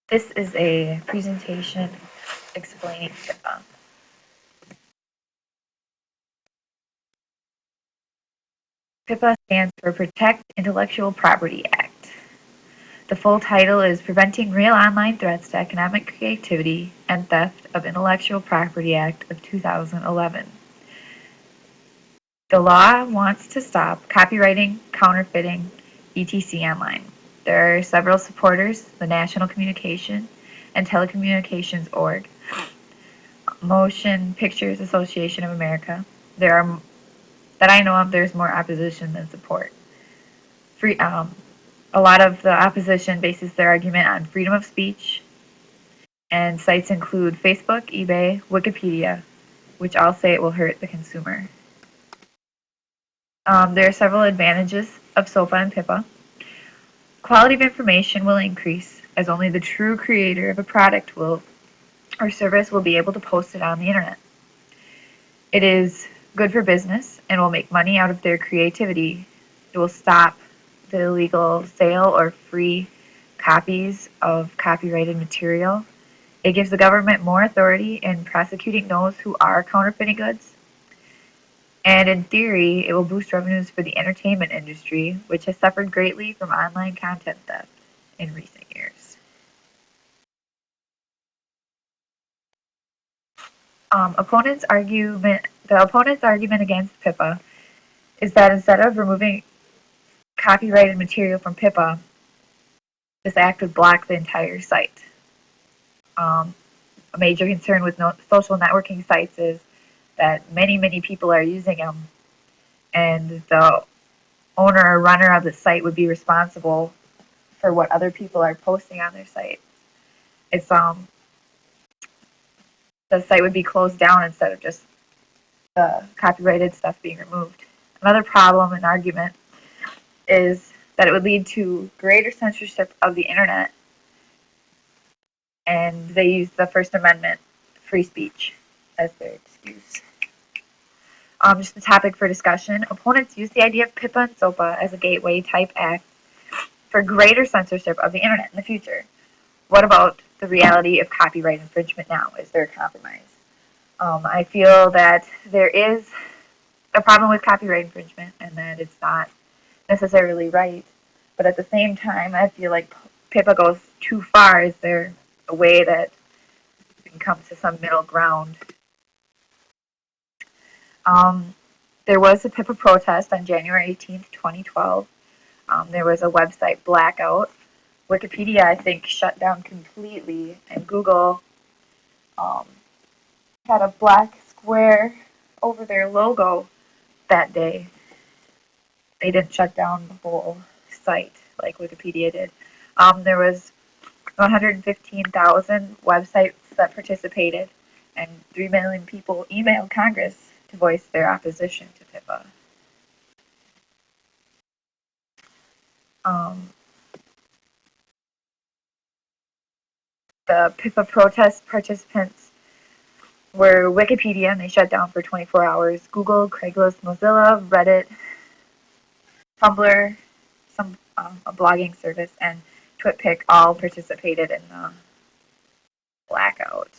This is a presentation explaining PIPA. PIPA stands for Protect Intellectual Property Act. The full title is Preventing Real Online Threats to Economic Creativity and Theft of Intellectual Property Act of 2011. The law wants to stop copywriting, counterfeiting, etc. online. There are several supporters: the National Communication and Telecommunications Org, Motion Pictures Association of America. That I know of, there's more opposition than support. A lot of the opposition bases their argument on freedom of speech, and sites include Facebook, eBay, Wikipedia, which all say it will hurt the consumer. There are several advantages of SOPA and PIPA. Quality of information will increase, as only the true creator of a product or service will be able to post it on the internet. It is good for business and will make money out of their creativity. It will stop the illegal sale or free copies of copyrighted material. It gives the government more authority in prosecuting those who are counterfeiting goods. And in theory, it will boost revenues for the entertainment industry, which has suffered greatly from online content theft in recent years. The opponent's argument against PIPA is that instead of removing copyrighted material from PIPA, this act would block the entire site. A major concern with social networking sites is that many people are using them, and the owner or runner of the site would be responsible for what other people are posting on their site. The site would be closed down instead of just the copyrighted stuff being removed. Another problem and argument is that it would lead to greater censorship of the internet, and they use the First Amendment, free speech, as their excuse. Just the topic for discussion. Opponents use the idea of PIPA and SOPA as a gateway type act for greater censorship of the internet in the future. What about the reality of copyright infringement now? Is there a compromise? I feel that there is a problem with copyright infringement and that it's not necessarily right. But at the same time, I feel like PIPA goes too far. Is there a way that we can come to some middle ground? There was a PIPA protest on January 18th, 2012. There was a website blackout. Wikipedia, I think, shut down completely, and Google had a black square over their logo that day. They didn't shut down the whole site like Wikipedia did. There was 115,000 websites that participated, and 3 million people emailed Congress to voice their opposition to PIPA. The PIPA protest participants were Wikipedia, and they shut down for 24 hours, Google, Craigslist, Mozilla, Reddit, Tumblr, a blogging service, and TwitPic all participated in the blackout.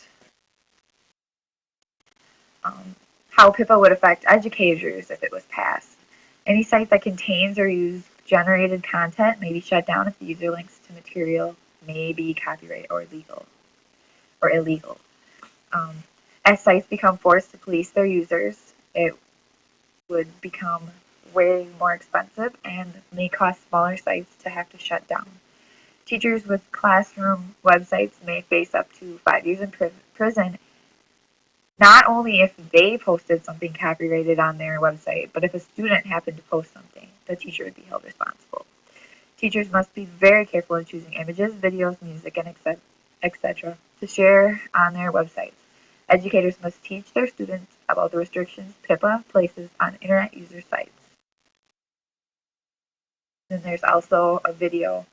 How PIPA would affect educators if it was passed. Any site that contains or uses generated content may be shut down if the user links to material may be copyright or illegal. As sites become forced to police their users, it would become way more expensive and may cost smaller sites to have to shut down. Teachers with classroom websites may face up to 5 years in prison, not only if they posted something copyrighted on their website, but if a student happened to post something, the teacher would be held responsible. Teachers must be very careful in choosing images, videos, music, and etc. to share on their websites. Educators must teach their students about the restrictions PIPA places on internet user sites. Then there's also a video